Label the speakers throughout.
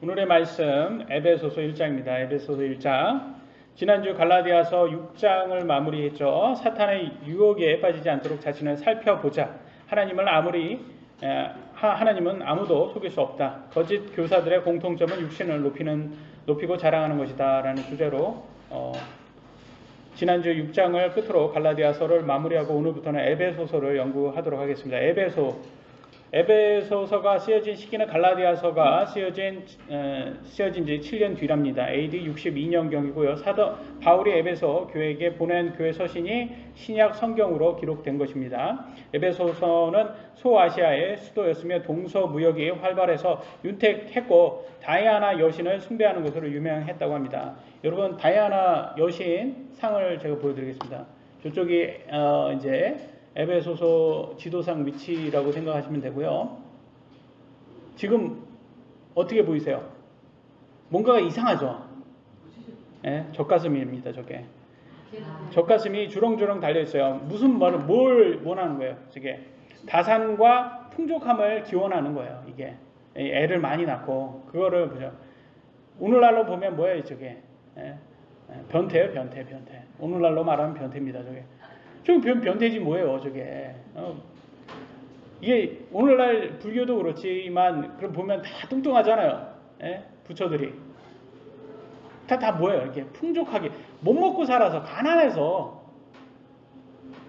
Speaker 1: 오늘의 말씀 에베소서 1장입니다. 에베소서 1장. 지난주 갈라디아서 6장을 마무리했죠. 사탄의 유혹에 빠지지 않도록 자신을 살펴보자. 하나님은 아무도 속일 수 없다. 거짓 교사들의 공통점은 육신을 높이고 자랑하는 것이다. 라는 주제로 지난주 6장을 끝으로 갈라디아서를 마무리하고 오늘부터는 에베소서를 연구하도록 하겠습니다. 에베소서가 쓰여진 시기는 갈라디아서가 쓰여진 지 7년 뒤랍니다. AD 62년경이고요. 사도 바울이 에베소 교회에게 보낸 교회 서신이 신약 성경으로 기록된 것입니다. 에베소서는 소아시아의 수도였으며 동서 무역이 활발해서 윤택했고 다이아나 여신을 숭배하는 것으로 유명했다고 합니다. 여러분, 다이아나 여신 상을 제가 보여드리겠습니다. 저쪽이 이제 에베소서 지도상 위치라고 생각하시면 되고요. 지금 어떻게 보이세요? 뭔가가 이상하죠? 네, 젖가슴입니다. 저게 젖가슴이 주렁주렁 달려있어요. 무슨 말을 뭘 원하는 거예요? 저게 다산과 풍족함을 기원하는 거예요. 이게 애를 많이 낳고 그거를 보죠. 오늘날로 보면 뭐예요? 저게 변태예요. 변태. 오늘날로 말하면 변태입니다. 저게 좀 변태지 뭐예요, 저게. 이게 오늘날 불교도 그렇지만 그럼 보면 다 뚱뚱하잖아요. 부처들이. 다 뭐예요? 이렇게 풍족하게 못 먹고 살아서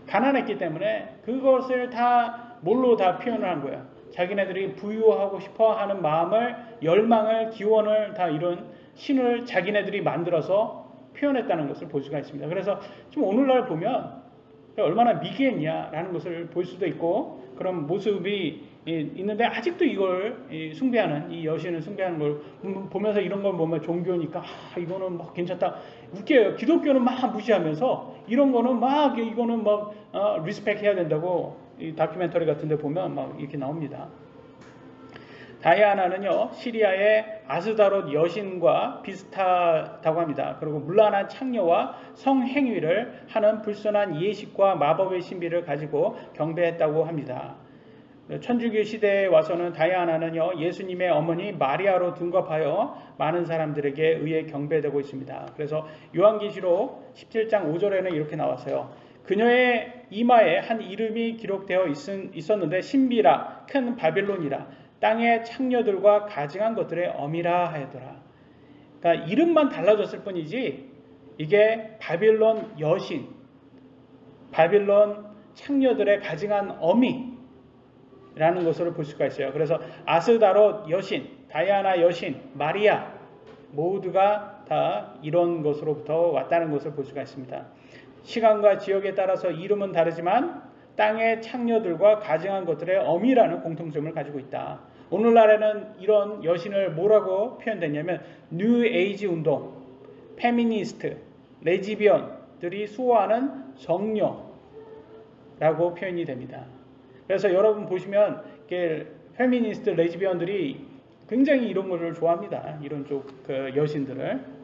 Speaker 1: 가난했기 때문에 그것을 다 뭘로 다 표현을 한 거예요. 자기네들이 부유하고 싶어하는 마음을, 열망을, 기원을 다 이런 신을 자기네들이 만들어서 표현했다는 것을 볼 수가 있습니다. 그래서 좀 오늘날 보면 얼마나 미개했냐라는 것을 볼 수도 있고 그런 모습이 있는데 아직도 이걸 숭배하는, 이 여신을 숭배하는 걸 보면서 이런 걸 보면 종교니까 이거는 막 괜찮다. 웃겨요. 기독교는 막 무시하면서 이런 거는 막 이거는 막 리스펙 해야 된다고 이 다큐멘터리 같은 데 보면 막 이렇게 나옵니다. 다이아나는요, 시리아의 아스다롯 여신과 비슷하다고 합니다. 그리고 문란한 창녀와 성행위를 하는 불순한 예식과 마법의 신비를 가지고 경배했다고 합니다. 천주교 시대에 와서는 다이아나는요, 예수님의 어머니 마리아로 둔갑하여 많은 사람들에게 의해 경배되고 있습니다. 그래서 요한계시록 17장 5절에는 이렇게 나왔어요. 그녀의 이마에 한 이름이 기록되어 있었는데 신비라 큰 바빌론이라 땅의 창녀들과 가증한 것들의 어미라 하였더라. 그러니까 이름만 달라졌을 뿐이지 이게 바빌론 여신, 바빌론 창녀들의 가증한 어미라는 것으로 볼 수가 있어요. 그래서 아스다롯 여신, 다이아나 여신, 마리아 모두가 다 이런 것으로부터 왔다는 것을 볼 수가 있습니다. 시간과 지역에 따라서 이름은 다르지만 땅의 창녀들과 가증한 것들의 어미라는 공통점을 가지고 있다. 오늘날에는 이런 여신을 뭐라고 표현되냐면 뉴 에이지 운동, 페미니스트, 레즈비언들이 수호하는 정녀라고 표현이 됩니다. 그래서 여러분 보시면 페미니스트, 레즈비언들이 굉장히 이런 것을 좋아합니다. 이런 쪽 여신들을.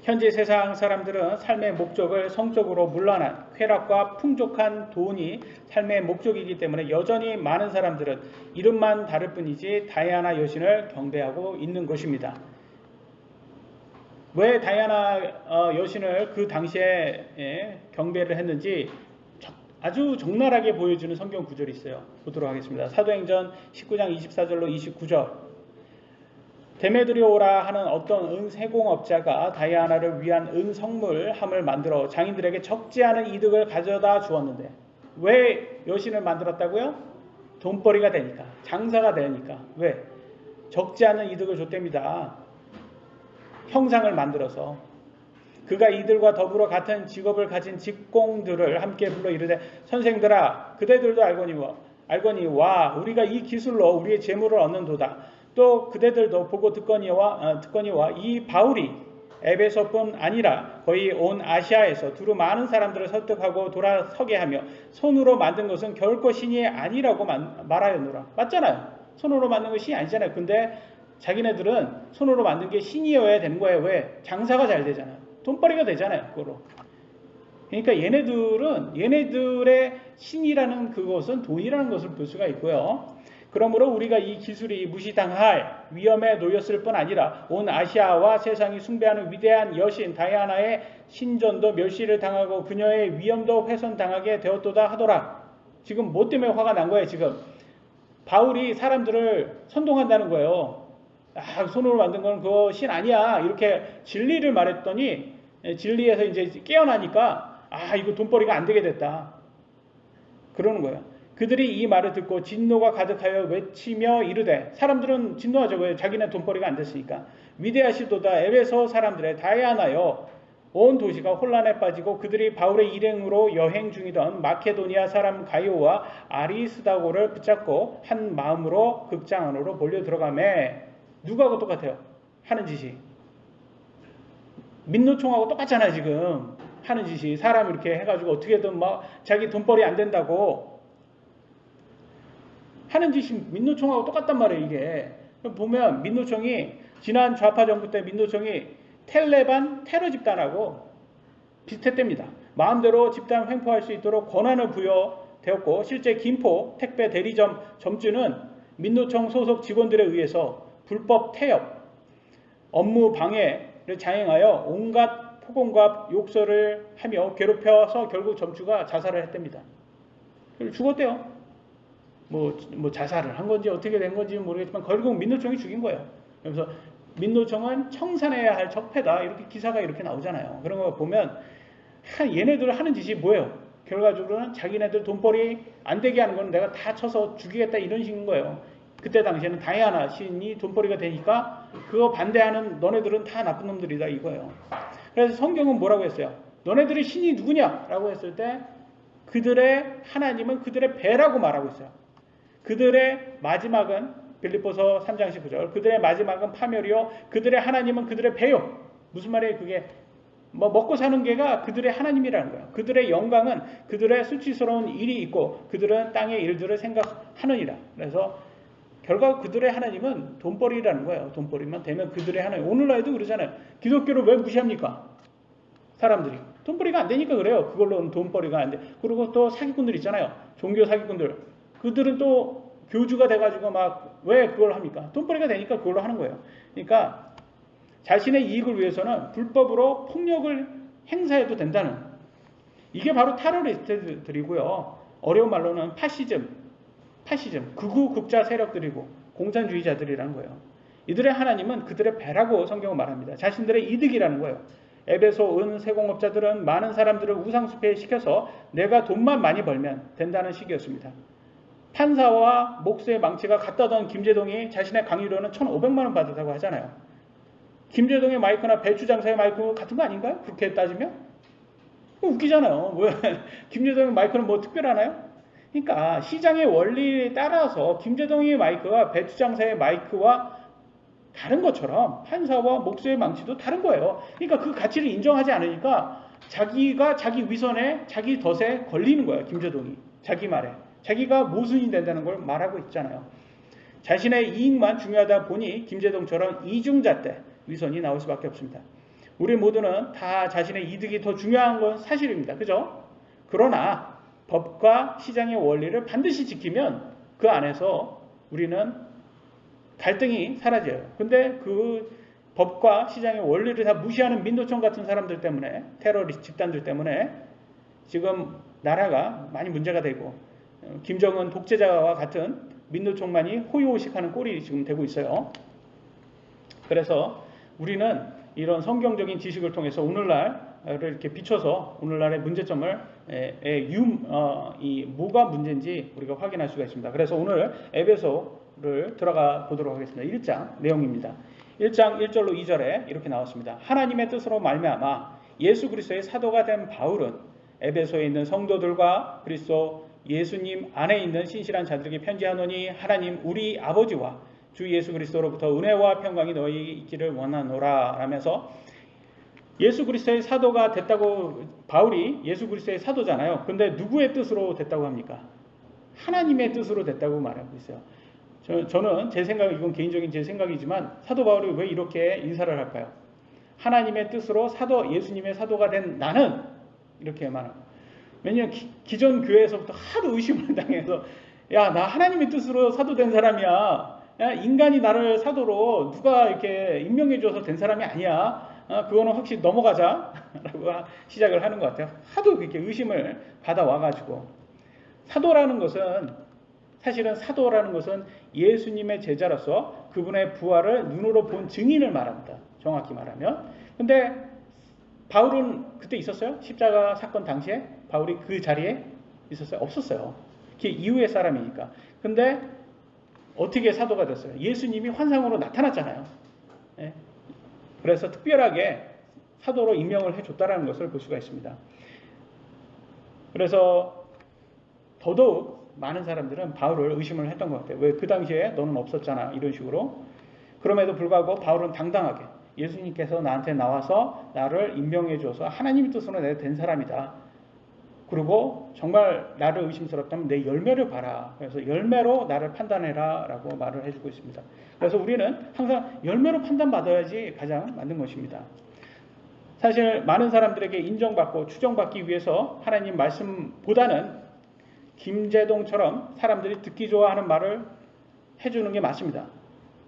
Speaker 1: 현재 세상 사람들은 삶의 목적을 성적으로 문란한 쾌락과 풍족한 돈이 삶의 목적이기 때문에 여전히 많은 사람들은 이름만 다를 뿐이지 다이아나 여신을 경배하고 있는 것입니다. 왜 다이아나 여신을 그 당시에 경배를 했는지 아주 적나라하게 보여주는 성경 구절이 있어요. 보도록 하겠습니다. 사도행전 19장 24절로 29절. 데메드리오라 하는 어떤 은세공업자가 다이아나를 위한 은성물함을 만들어 장인들에게 적지 않은 이득을 가져다 주었는데 왜 여신을 만들었다고요? 돈벌이가 되니까, 장사가 되니까. 왜? 적지 않은 이득을 줬답니다. 형상을 만들어서 그가 이들과 더불어 같은 직업을 가진 직공들을 함께 불러 이르되 선생들아 그대들도 알거니 와 우리가 이 기술로 우리의 재물을 얻는도다. 또 그대들도 보고 듣거니와 이 바울이 에베소뿐 아니라 거의 온 아시아에서 두루 많은 사람들을 설득하고 돌아서게 하며 손으로 만든 것은 결코 신이 아니라고 말하였노라. 맞잖아요. 손으로 만든 것이 신이 아니잖아요. 근데 자기네들은 손으로 만든 게 신이어야 되는 거예요. 왜? 장사가 잘 되잖아요. 돈벌이가 되잖아요. 그거로. 그러니까 얘네들의 신이라는 그것은 돈이라는 것을 볼 수가 있고요. 그러므로 우리가 이 기술이 무시당할 위험에 놓였을 뿐 아니라 온 아시아와 세상이 숭배하는 위대한 여신 다이아나의 신전도 멸시를 당하고 그녀의 위엄도 훼손당하게 되었도다 하더라. 지금 뭐 때문에 화가 난 거예요, 지금? 바울이 사람들을 선동한다는 거예요. 아, 손으로 만든 건 그거 신 아니야. 이렇게 진리를 말했더니 진리에서 이제 깨어나니까 아, 이거 돈벌이가 안 되게 됐다. 그러는 거예요. 그들이 이 말을 듣고 진노가 가득하여 외치며 이르되, 사람들은 진노하죠. 왜? 자기네 돈벌이가 안 됐으니까. 위대하시도다 에베소 사람들의 다이아나여, 온 도시가 혼란에 빠지고 그들이 바울의 일행으로 여행 중이던 마케도니아 사람 가이오와 아리스다고를 붙잡고 한 마음으로 극장 안으로 몰려 들어가매. 누구하고 똑같아요? 하는 짓이. 민노총하고 똑같잖아요. 지금 하는 짓이. 사람 이렇게 해가지고 어떻게든 막 자기 돈벌이 안 된다고 하는 짓이 민노총하고 똑같단 말이에요. 이게 보면 민노총이 지난 좌파 정부 때 민노총이 텔레반 테러 집단하고 비슷했답니다. 마음대로 집단 횡포할 수 있도록 권한을 부여되었고, 실제 김포 택배 대리점 점주는 민노총 소속 직원들에 의해서 불법 태업, 업무 방해를 자행하여 온갖 폭언과 욕설을 하며 괴롭혀서 결국 점주가 자살을 했답니다. 죽었대요. 뭐 자살을 한 건지 어떻게 된 건지 모르겠지만 결국 민노총이 죽인 거예요. 그래서 민노총은 청산해야 할 적폐다, 이렇게 기사가 이렇게 나오잖아요. 그런 거 보면 얘네들 하는 짓이 뭐예요? 결과적으로는 자기네들 돈벌이 안 되게 하는 건 내가 다 쳐서 죽이겠다, 이런 식인 거예요. 그때 당시에는 다이아나 신이 돈벌이가 되니까 그거 반대하는 너네들은 다 나쁜 놈들이다, 이거예요. 그래서 성경은 뭐라고 했어요? 너네들이 신이 누구냐? 라고 했을 때 그들의 하나님은 그들의 배라고 말하고 있어요. 그들의 마지막은 빌립보서 3장 19절, 그들의 마지막은 파멸이요 그들의 하나님은 그들의 배요. 무슨 말이에요? 그게 뭐 먹고 사는 게가 그들의 하나님이라는 거예요. 그들의 영광은 그들의 수치스러운 일이 있고 그들은 땅의 일들을 생각하느니라. 그래서 결과 그들의 하나님은 돈벌이라는 거예요. 돈벌이만 되면 그들의 하나님. 오늘날에도 그러잖아요. 기독교를 왜 무시합니까? 사람들이 돈벌이가 안 되니까 그래요. 그걸로는 돈벌이가 안 돼. 그리고 또 사기꾼들 있잖아요. 종교 사기꾼들. 그들은 또 교주가 돼가지고 막 왜 그걸 합니까? 돈벌이가 되니까 그걸로 하는 거예요. 그러니까 자신의 이익을 위해서는 불법으로 폭력을 행사해도 된다는, 이게 바로 테러리스트들이고요. 어려운 말로는 파시즘, 극우 극자 세력들이고 공산주의자들이라는 거예요. 이들의 하나님은 그들의 배라고 성경은 말합니다. 자신들의 이득이라는 거예요. 에베소 은 세공업자들은 많은 사람들을 우상숭배 시켜서 내가 돈만 많이 벌면 된다는 식이었습니다. 판사와 목수의 망치가 같다던 김제동이 자신의 강의료는 1,500만 원 받았다고 하잖아요. 김제동의 마이크나 배추 장사의 마이크 같은 거 아닌가요? 그렇게 따지면? 웃기잖아요. 김제동의 마이크는 뭐 특별하나요? 그러니까 시장의 원리에 따라서 김제동의 마이크가 배추 장사의 마이크와 다른 것처럼 판사와 목수의 망치도 다른 거예요. 그러니까 그 가치를 인정하지 않으니까 자기가 자기 위선에 자기 덫에 걸리는 거예요. 김제동이 자기 말에. 자기가 모순이 된다는 걸 말하고 있잖아요. 자신의 이익만 중요하다 보니 김제동처럼 이중잣대 위선이 나올 수밖에 없습니다. 우리 모두는 다 자신의 이득이 더 중요한 건 사실입니다. 그죠? 그러나 법과 시장의 원리를 반드시 지키면 그 안에서 우리는 갈등이 사라져요. 근데 그 법과 시장의 원리를 다 무시하는 민노총 같은 사람들 때문에, 테러리스트 집단들 때문에 지금 나라가 많이 문제가 되고 김정은 독재자와 같은 민노총만이 호의호식하는 꼴이 지금 되고 있어요. 그래서 우리는 이런 성경적인 지식을 통해서 오늘날을 이렇게 비춰서 오늘날의 문제점을 뭐가 문제인지 우리가 확인할 수가 있습니다. 그래서 오늘 에베소를 들어가 보도록 하겠습니다. 1장 내용입니다. 1장 1절로 2절에 이렇게 나왔습니다. 하나님의 뜻으로 말미암아 예수 그리스도의 사도가 된 바울은 에베소에 있는 성도들과 그리스도 예수님 안에 있는 신실한 자들에게 편지하노니 하나님 우리 아버지와 주 예수 그리스도로부터 은혜와 평강이 너희에게 있기를 원하노라 라면서 예수 그리스도의 사도가 됐다고, 바울이 예수 그리스도의 사도잖아요. 근데 누구의 뜻으로 됐다고 합니까? 하나님의 뜻으로 됐다고 말하고 있어요. 저는 제 생각, 이건 개인적인 제 생각이지만 사도 바울이 왜 이렇게 인사를 할까요? 하나님의 뜻으로 사도, 예수님의 사도가 된 나는 이렇게 말합니다. 왜냐하면 기존 교회에서부터 하도 의심을 당해서 야, 나 하나님의 뜻으로 사도된 사람이야. 야, 인간이 나를 사도로 누가 이렇게 임명해줘서 된 사람이 아니야. 그거는 확실히 넘어가자. 라고 시작을 하는 것 같아요. 하도 그렇게 의심을 받아와가지고. 사실은 사도라는 것은 예수님의 제자로서 그분의 부활을 눈으로 본 증인을 말합니다. 정확히 말하면. 근데 바울은 그때 있었어요? 십자가 사건 당시에? 바울이 그 자리에 있었어요? 없었어요. 그게 이후의 사람이니까. 근데 어떻게 사도가 됐어요? 예수님이 환상으로 나타났잖아요. 예? 그래서 특별하게 사도로 임명을 해줬다는 것을 볼 수가 있습니다. 그래서 더더욱 많은 사람들은 바울을 의심을 했던 것 같아요. 왜 그 당시에 너는 없었잖아. 이런 식으로. 그럼에도 불구하고 바울은 당당하게 예수님께서 나한테 나와서 나를 임명해 줘서 하나님의 뜻으로 내가 된 사람이다. 그리고 정말 나를 의심스럽다면 내 열매를 봐라. 그래서 열매로 나를 판단해라 라고 말을 해주고 있습니다. 그래서 우리는 항상 열매로 판단받아야지 가장 맞는 것입니다. 사실 많은 사람들에게 인정받고 추정받기 위해서 하나님 말씀보다는 김재동처럼 사람들이 듣기 좋아하는 말을 해주는 게 맞습니다.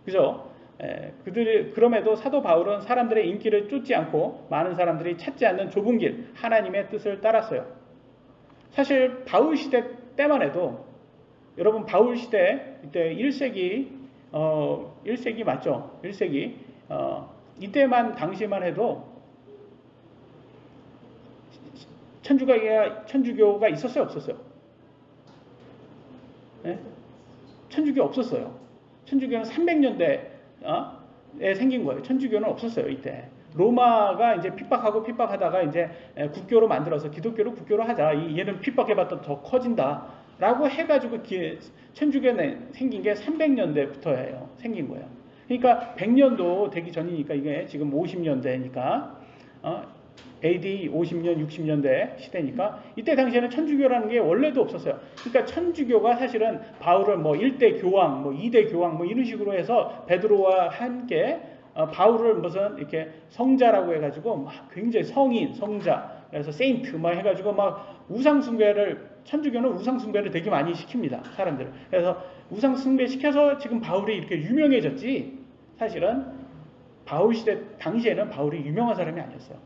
Speaker 1: 그죠? 그럼에도 사도 바울은 사람들의 인기를 쫓지 않고 많은 사람들이 찾지 않는 좁은 길, 하나님의 뜻을 따랐어요. 사실 바울 시대 때만 해도 여러분 바울 시대 이때 1세기 맞죠? 1세기 이때만 당시만 해도 천주교가 있었어요? 없었어요? 네? 천주교 없었어요. 천주교는 300년대에 생긴 거예요. 천주교는 없었어요. 이때. 로마가 이제 핍박하다가 이제 국교로 만들어서 기독교를 국교로 하자. 얘는 핍박해봤자 더 커진다. 라고 해가지고 천주교는 생긴 게 300년대부터예요. 생긴 거예요. 그러니까 100년도 되기 전이니까 이게 지금 50년대니까 AD 50년, 60년대 시대니까 이때 당시에는 천주교라는 게 원래도 없었어요. 그러니까 천주교가 사실은 바울을 뭐 1대 교황, 뭐 2대 교황 뭐 이런 식으로 해서 베드로와 함께 바울을 무슨 이렇게 성자라고 해가지고 막 굉장히 성인, 성자, 그래서 세인트 막 해가지고 막 천주교는 우상숭배를 되게 많이 시킵니다. 사람들을. 그래서 우상숭배 시켜서 지금 바울이 이렇게 유명해졌지 사실은 바울 시대 당시에는 바울이 유명한 사람이 아니었어요.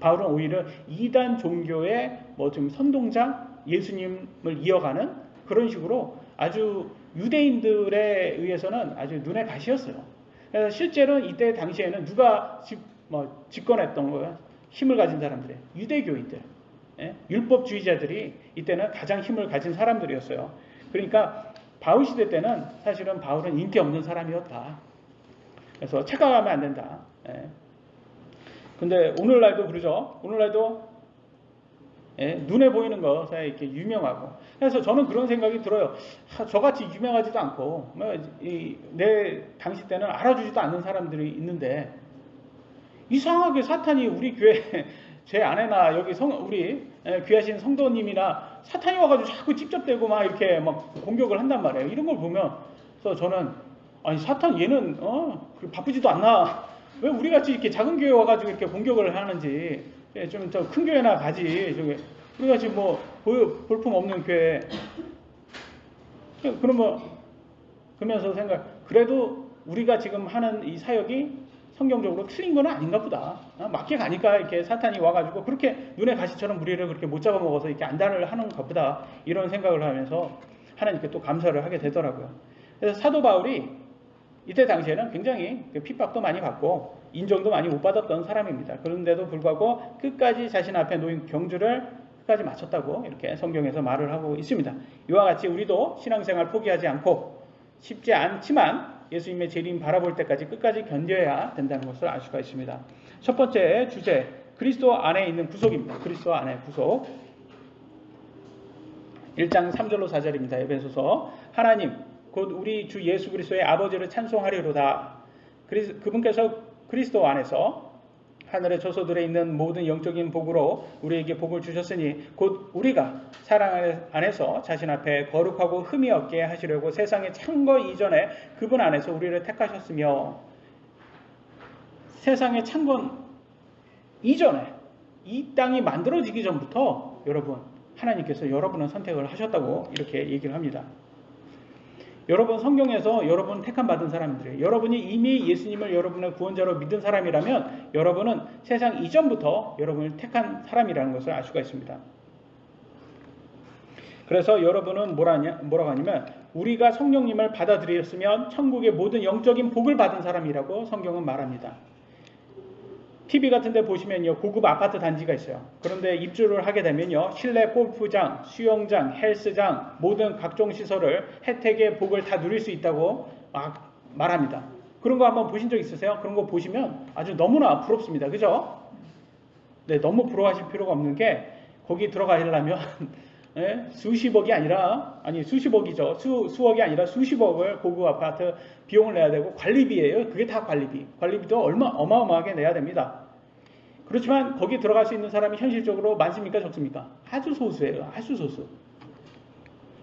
Speaker 1: 바울은 오히려 이단 종교의 뭐 좀 선동자, 예수님을 이어가는 그런 식으로 아주 유대인들에 의해서는 아주 눈에 가시였어요. 그래서 실제로 이때 당시에는 누가 집권했던 거예요? 힘을 가진 사람들이 유대교인들, 율법주의자들이 이때는 가장 힘을 가진 사람들이었어요. 그러니까 바울 시대 때는 사실은 바울은 인기 없는 사람이었다. 그래서 착각하면 안 된다. 근데 오늘날도 그러죠. 오늘날도 눈에 보이는 것에 이렇게 유명하고. 그래서 저는 그런 생각이 들어요. 저같이 유명하지도 않고 내 당시 때는 알아주지도 않는 사람들이 있는데 이상하게 사탄이 우리 교회 제 아내나 여기 우리 귀하신 성도님이나 사탄이 와가지고 자꾸 찝쩍대고 막 이렇게 막 공격을 한단 말이에요. 이런 걸 보면 그래서 저는 아니 사탄 얘는 바쁘지도 않나. 왜 우리같이 이렇게 작은 교회 와가지고 이렇게 공격을 하는지 좀 더 큰 교회나 가지. 우리같이 뭐 볼품 없는 교회. 그러면서 그래도 우리가 지금 하는 이 사역이 성경적으로 틀린 건 아닌가 보다. 맞게 가니까 이렇게 사탄이 와가지고 그렇게 눈에 가시처럼 우리를 그렇게 못 잡아먹어서 이렇게 안달을 하는 것보다 이런 생각을 하면서 하나님께 또 감사를 하게 되더라고요. 그래서 사도 바울이 이때 당시에는 굉장히 핍박도 많이 받고 인정도 많이 못 받았던 사람입니다. 그런데도 불구하고 끝까지 자신 앞에 놓인 경주를 끝까지 마쳤다고 이렇게 성경에서 말을 하고 있습니다. 이와 같이 우리도 신앙생활 포기하지 않고 쉽지 않지만 예수님의 재림 바라볼 때까지 끝까지 견뎌야 된다는 것을 알 수가 있습니다. 첫 번째 주제, 그리스도 안에 있는 구속입니다. 그리스도 안에 구속. 1장 3절로 4절입니다. 에베소서. 하나님 곧 우리 주 예수 그리스도의 아버지를 찬송하리로다. 그분께서 그리스도 안에서 하늘의 저소들에 있는 모든 영적인 복으로 우리에게 복을 주셨으니 곧 우리가 사랑 안에서 자신 앞에 거룩하고 흠이 없게 하시려고 세상에 찬 것 이전에 그분 안에서 우리를 택하셨으며, 세상에 찬 것 이전에 이 땅이 만들어지기 전부터 여러분 하나님께서 여러분을 선택을 하셨다고 이렇게 얘기를 합니다. 여러분 성경에서 여러분 택함 받은 사람들이에요. 여러분이 이미 예수님을 여러분의 구원자로 믿은 사람이라면 여러분은 세상 이전부터 여러분을 택한 사람이라는 것을 알 수가 있습니다. 그래서 여러분은 뭐라고 하냐면 우리가 성령님을 받아들였으면 천국의 모든 영적인 복을 받은 사람이라고 성경은 말합니다. TV 같은 데 보시면요, 고급 아파트 단지가 있어요. 그런데 입주를 하게 되면요, 실내 골프장, 수영장, 헬스장, 모든 각종 시설을, 혜택의 복을 다 누릴 수 있다고 막 말합니다. 그런 거 한번 보신 적 있으세요? 그런 거 보시면 아주 너무나 부럽습니다. 그죠? 네, 너무 부러워하실 필요가 없는 게, 거기 들어가려면 수십억이 아니라, 아니 수십억이죠. 수억이 아니라 수십억을 고급 아파트 비용을 내야 되고, 관리비예요. 그게 다 관리비. 관리비도 어마어마하게 내야 됩니다. 그렇지만 거기 들어갈 수 있는 사람이 현실적으로 많습니까? 적습니까? 아주 소수예요. 아주 소수.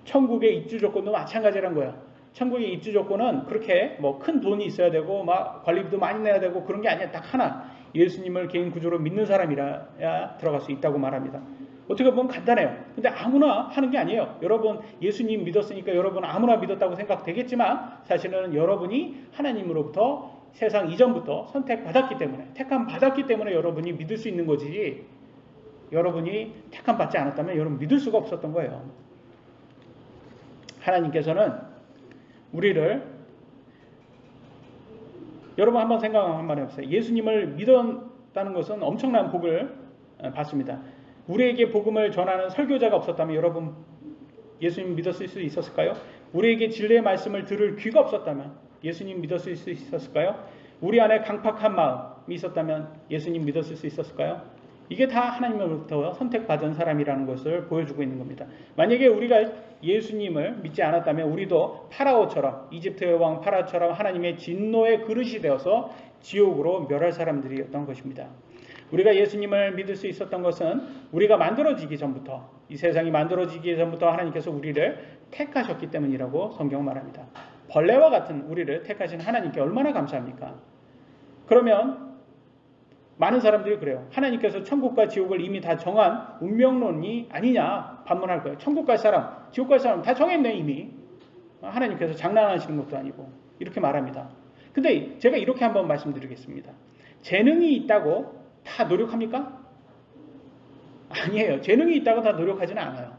Speaker 1: 천국의 입주 조건도 마찬가지란 거예요. 천국의 입주 조건은 그렇게 뭐 큰 돈이 있어야 되고 막 관리비도 많이 내야 되고 그런 게 아니라 딱 하나, 예수님을 개인 구주로 믿는 사람이라야 들어갈 수 있다고 말합니다. 어떻게 보면 간단해요. 근데 아무나 하는 게 아니에요. 여러분 예수님 믿었으니까 여러분 아무나 믿었다고 생각되겠지만 사실은 여러분이 하나님으로부터 세상 이전부터 선택받았기 때문에, 택함 받았기 때문에 여러분이 믿을 수 있는 거지, 여러분이 택함 받지 않았다면 여러분 믿을 수가 없었던 거예요. 하나님께서는 우리를, 여러분 한번 생각 한번 해보세요. 예수님을 믿었다는 것은 엄청난 복을 받습니다. 우리에게 복음을 전하는 설교자가 없었다면 여러분 예수님 믿었을 수 있었을까요? 우리에게 진리의 말씀을 들을 귀가 없었다면 예수님 믿었을 수 있었을까요? 우리 안에 강팍한 마음이 있었다면 예수님 믿었을 수 있었을까요? 이게 다 하나님으로부터 선택받은 사람이라는 것을 보여주고 있는 겁니다. 만약에 우리가 예수님을 믿지 않았다면 우리도 파라오처럼, 이집트의 왕 파라오처럼 하나님의 진노의 그릇이 되어서 지옥으로 멸할 사람들이었던 것입니다. 우리가 예수님을 믿을 수 있었던 것은 우리가 만들어지기 전부터, 이 세상이 만들어지기 전부터 하나님께서 우리를 택하셨기 때문이라고 성경은 말합니다. 벌레와 같은 우리를 택하신 하나님께 얼마나 감사합니까? 그러면 많은 사람들이 그래요. 하나님께서 천국과 지옥을 이미 다 정한 운명론이 아니냐 반문할 거예요. 천국 갈 사람, 지옥 갈 사람 다 정했네 이미. 하나님께서 장난하시는 것도 아니고 이렇게 말합니다. 근데 제가 이렇게 한번 말씀드리겠습니다. 재능이 있다고 다 노력합니까? 아니에요. 재능이 있다고 다 노력하지는 않아요.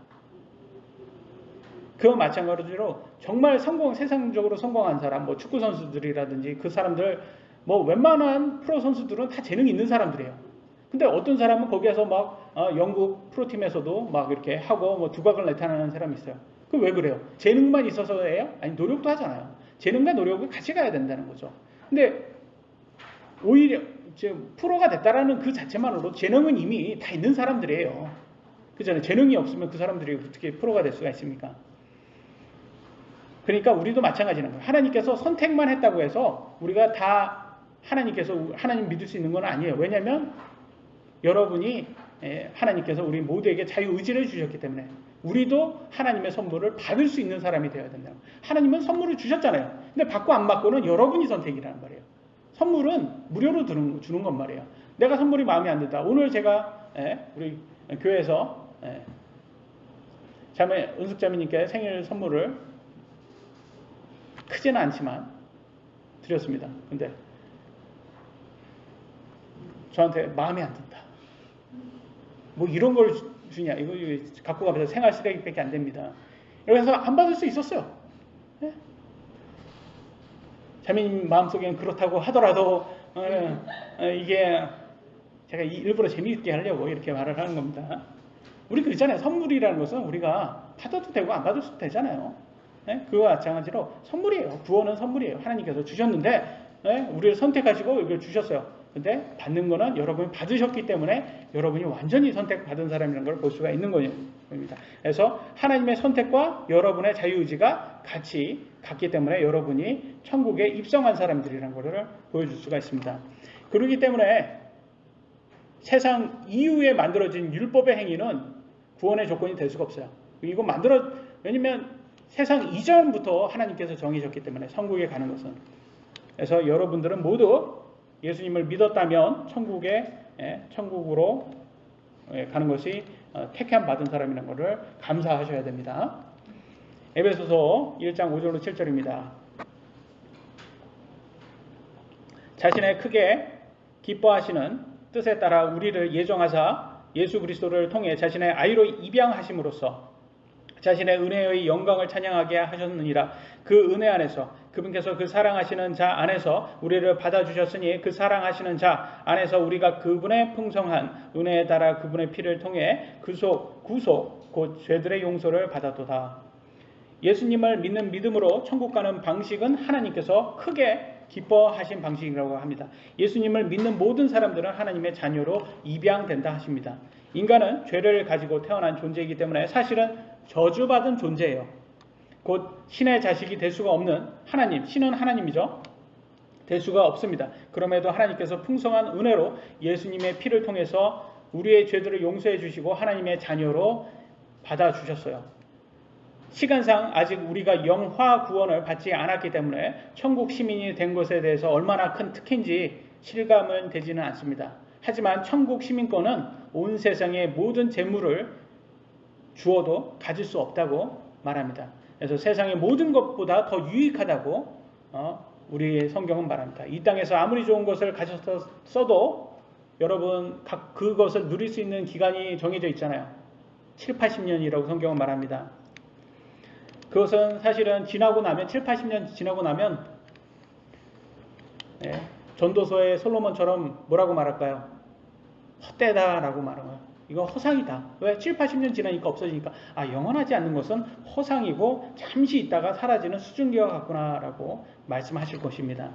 Speaker 1: 그와 마찬가지로 정말 세상적으로 성공한 사람, 뭐 축구 선수들이라든지 그 사람들, 뭐 웬만한 프로 선수들은 다 재능이 있는 사람들이에요. 근데 어떤 사람은 거기에서 막 영국 프로팀에서도 막 이렇게 하고 뭐 두각을 나타내는 사람이 있어요. 그 왜 그래요? 재능만 있어서예요? 아니 노력도 하잖아요. 재능과 노력을 같이 가야 된다는 거죠. 근데 오히려 지금 프로가 됐다라는 그 자체만으로 재능은 이미 다 있는 사람들이에요. 그잖아요. 재능이 없으면 그 사람들이 어떻게 프로가 될 수가 있습니까? 그러니까 우리도 마찬가지는 거예요. 하나님께서 선택만 했다고 해서 우리가 다 하나님 믿을 수 있는 건 아니에요. 왜냐하면 여러분이 하나님께서 우리 모두에게 자유의지를 주셨기 때문에 우리도 하나님의 선물을 받을 수 있는 사람이 되어야 된다. 하나님은 선물을 주셨잖아요. 근데 받고 안 받고는 여러분이 선택이라는 말이에요. 선물은 무료로 주는 건 말이에요. 내가 선물이 마음에 안 든다. 오늘 제가 우리 교회에서 은숙자매님께 생일 선물을 크지는 않지만 드렸습니다. 근데 저한테 마음에 안 든다. 뭐 이런 걸 주냐. 이거 갖고 가면서 생활 쓰레기밖에 안 됩니다. 그래서 안 받을 수 있었어요. 네? 자매님 마음속엔 그렇다고 하더라도 이게 제가 일부러 재미있게 하려고 이렇게 말을 하는 겁니다. 우리 그렇잖아요. 선물이라는 것은 우리가 받아도 되고 안 받을 수도 되잖아요. 네? 그와 마찬가지로 선물이에요. 구원은 선물이에요. 하나님께서 주셨는데 우리를 선택하시고 이걸 주셨어요. 근데 받는 거는 여러분이 받으셨기 때문에 여러분이 완전히 선택받은 사람이라는 걸 볼 수가 있는 겁니다. 그래서 하나님의 선택과 여러분의 자유의지가 같이 갔기 때문에 여러분이 천국에 입성한 사람들이라는 것을 보여줄 수가 있습니다. 그렇기 때문에 세상 이후에 만들어진 율법의 행위는 구원의 조건이 될 수가 없어요. 왜냐면 세상 이전부터 하나님께서 정해졌기 때문에 천국에 가는 것은. 그래서 여러분들은 모두 예수님을 믿었다면 천국으로 가는 것이 택함 받은 사람이라는 것을 감사하셔야 됩니다. 에베소서 1장 5절로 7절입니다. 자신의 크게 기뻐하시는 뜻에 따라 우리를 예정하사 예수 그리스도를 통해 자신의 아이로 입양하심으로써 자신의 은혜의 영광을 찬양하게 하셨느니라. 그 은혜 안에서 그분께서 그 사랑하시는 자 안에서 우리를 받아주셨으니 그 사랑하시는 자 안에서 우리가 그분의 풍성한 은혜에 따라 그분의 피를 통해 구속 곧 죄들의 용서를 받았도다. 예수님을 믿는 믿음으로 천국 가는 방식은 하나님께서 크게 기뻐하신 방식이라고 합니다. 예수님을 믿는 모든 사람들은 하나님의 자녀로 입양된다 하십니다. 인간은 죄를 가지고 태어난 존재이기 때문에 사실은 저주받은 존재예요. 곧 신의 자식이 될 수가 없는 하나님, 신은 하나님이죠. 될 수가 없습니다. 그럼에도 하나님께서 풍성한 은혜로 예수님의 피를 통해서 우리의 죄들을 용서해 주시고 하나님의 자녀로 받아주셨어요. 시간상 아직 우리가 영화 구원을 받지 않았기 때문에 천국 시민이 된 것에 대해서 얼마나 큰 특혜인지 실감은 되지는 않습니다. 하지만 천국 시민권은 온 세상의 모든 재물을 주어도 가질 수 없다고 말합니다. 그래서 세상의 모든 것보다 더 유익하다고 우리 성경은 말합니다. 이 땅에서 아무리 좋은 것을 가졌어도 여러분 그것을 누릴 수 있는 기간이 정해져 있잖아요. 7, 80년이라고 성경은 말합니다. 그것은 사실은 지나고 나면 7, 80년 지나고 나면 전도서의 솔로몬처럼 뭐라고 말할까요? 헛되다라고 말하고요. 이거 허상이다. 왜? 7, 80년 지나니까 없어지니까 영원하지 않는 것은 허상이고 잠시 있다가 사라지는 수증기와 같구나 라고 말씀하실 것입니다.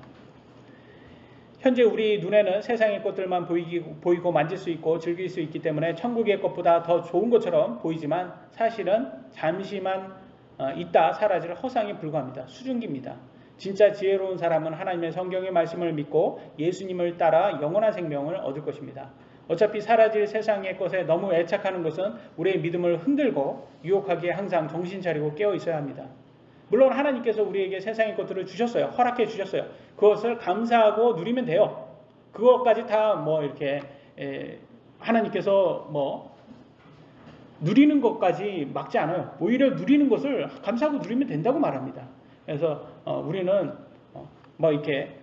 Speaker 1: 현재 우리 눈에는 세상의 것들만 보이고 만질 수 있고 즐길 수 있기 때문에 천국의 것보다 더 좋은 것처럼 보이지만 사실은 잠시만 있다 사라질 허상에 불과합니다. 수증기입니다. 진짜 지혜로운 사람은 하나님의 성경의 말씀을 믿고 예수님을 따라 영원한 생명을 얻을 것입니다. 어차피 사라질 세상의 것에 너무 애착하는 것은 우리의 믿음을 흔들고 유혹하기에 항상 정신 차리고 깨어 있어야 합니다. 물론 하나님께서 우리에게 세상의 것들을 주셨어요. 허락해 주셨어요. 그것을 감사하고 누리면 돼요. 그것까지 다 이렇게 하나님께서 누리는 것까지 막지 않아요. 오히려 누리는 것을 감사하고 누리면 된다고 말합니다. 그래서 우리는 이렇게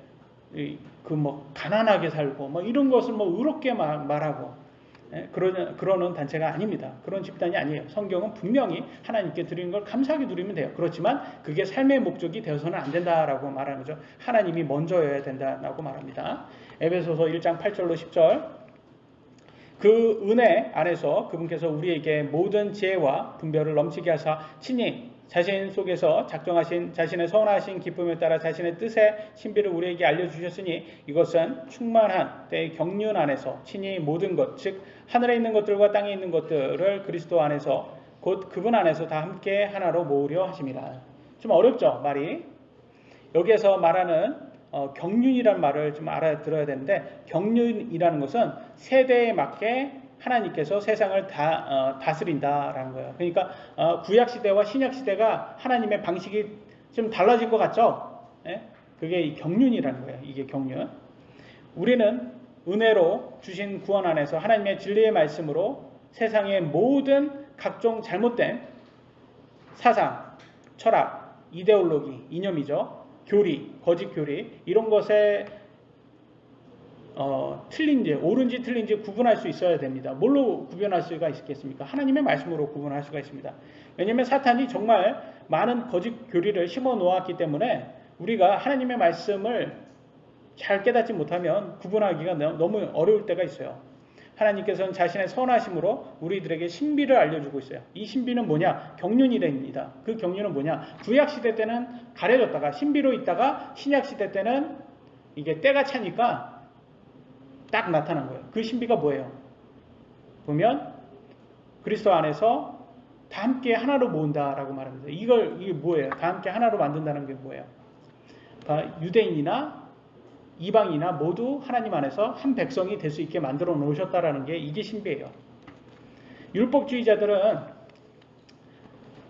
Speaker 1: 가난하게 살고 이런 것을 의롭게 말하고 그러는 단체가 아닙니다. 그런 집단이 아니에요. 성경은 분명히 하나님께 드리는 걸 감사하게 누리면 돼요. 그렇지만 그게 삶의 목적이 되어서는 안 된다라고 말하는 거죠. 하나님이 먼저여야 된다라고 말합니다. 에베소서 1장 8절로 10절 그 은혜 안에서 그분께서 우리에게 모든 지혜와 분별을 넘치게 하사 친히 자신 속에서 작정하신 자신의 선하신 기쁨에 따라 자신의 뜻의 신비를 우리에게 알려주셨으니 이것은 충만한 때의 경륜 안에서 친히 모든 것, 즉 하늘에 있는 것들과 땅에 있는 것들을 그리스도 안에서 곧 그분 안에서 다 함께 하나로 모으려 하심이라. 좀 어렵죠, 말이. 여기에서 말하는 경륜이라는 말을 좀 알아들어야 되는데 경륜이라는 것은 세대에 맞게 하나님께서 세상을 다스린다라는 거예요. 그러니까 구약시대와 신약시대가 하나님의 방식이 좀 달라진 것 같죠? 그게 이 경륜이라는 거예요. 이게 경륜. 우리는 은혜로 주신 구원 안에서 하나님의 진리의 말씀으로 세상의 모든 각종 잘못된 사상, 철학, 이데올로기, 이념이죠. 교리, 거짓 교리 이런 것에 틀린지 옳은지 틀린지 구분할 수 있어야 됩니다. 뭘로 구분할 수가 있겠습니까? 하나님의 말씀으로 구분할 수가 있습니다. 왜냐하면 사탄이 정말 많은 거짓 교리를 심어 놓았기 때문에 우리가 하나님의 말씀을 잘 깨닫지 못하면 구분하기가 너무 어려울 때가 있어요. 하나님께서는 자신의 선하심으로 우리들에게 신비를 알려주고 있어요. 이 신비는 뭐냐? 경륜이랍니다. 그 경륜은 뭐냐? 구약시대 때는 가려졌다가 신비로 있다가 신약시대 때는 이게 때가 차니까 딱 나타난 거예요. 그 신비가 뭐예요? 보면 그리스도 안에서 다 함께 하나로 모은다라고 말합니다. 이게 뭐예요? 다 함께 하나로 만든다는 게 뭐예요? 그러니까 유대인이나 이방이나 모두 하나님 안에서 한 백성이 될 수 있게 만들어 놓으셨다라는 게 이게 신비예요. 율법주의자들은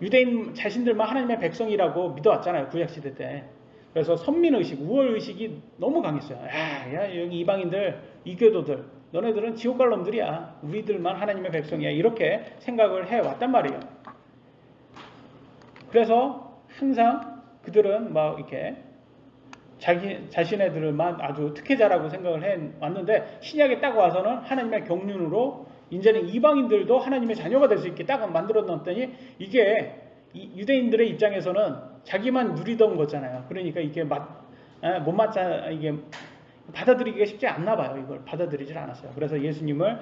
Speaker 1: 유대인 자신들만 하나님의 백성이라고 믿어왔잖아요. 구약시대 때. 그래서 선민의식, 우월의식이 너무 강했어요. 야, 여기 이방인들, 이교도들, 너네들은 지옥 갈 놈들이야. 우리들만 하나님의 백성이야. 이렇게 생각을 해왔단 말이에요. 그래서 항상 그들은 막 이렇게 자신네들만 아주 특혜자라고 생각을 해 왔는데, 신약에 딱 와서는 하나님의 경륜으로 이제는 이방인들도 하나님의 자녀가 될 수 있게 딱 만들어 놨더니, 이게 유대인들의 입장에서는 자기만 누리던 거잖아요. 그러니까 이게 못 맞자, 이게 받아들이기가 쉽지 않나 봐요. 이걸 받아들이질 않았어요. 그래서 예수님을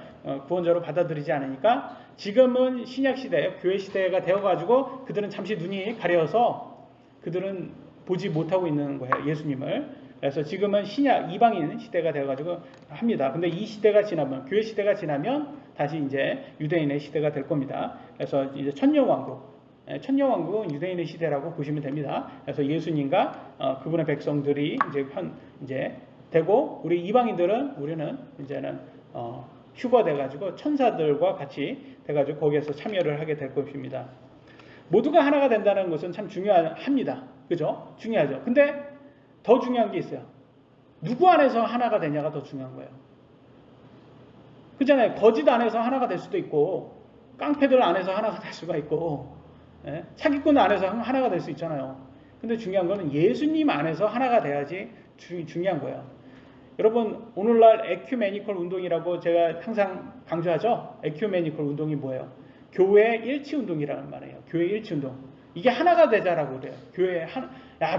Speaker 1: 구원자로 받아들이지 않으니까 지금은 신약 시대, 교회 시대가 되어가지고 그들은 잠시 눈이 가려서 그들은 보지 못하고 있는 거예요, 예수님을. 그래서 지금은 신약 이방인 시대가 되어가지고 합니다. 근데 이 시대가 지나면, 교회 시대가 지나면 다시 이제 유대인의 시대가 될 겁니다. 그래서 이제 천년왕국은 유대인의 시대라고 보시면 됩니다. 그래서 예수님과 그분의 백성들이 이제 되고, 우리 이방인들은 우리는 이제는 휴거돼가지고 천사들과 같이 돼가지고 거기에서 참여를 하게 될 것입니다. 모두가 하나가 된다는 것은 참 중요합니다. 그죠? 중요하죠. 근데 더 중요한 게 있어요. 누구 안에서 하나가 되냐가 더 중요한 거예요. 그잖아요. 거짓 안에서 하나가 될 수도 있고, 깡패들 안에서 하나가 될 수가 있고, 사기꾼 안에서 하나가 될 수 있잖아요. 근데 중요한 거는 예수님 안에서 하나가 돼야지 중요한 거예요. 여러분, 오늘날 에큐메니컬 운동이라고 제가 항상 강조하죠. 에큐메니컬 운동이 뭐예요? 교회 일치 운동이라는 말이에요. 교회 일치 운동. 이게 하나가 되자라고 그래요.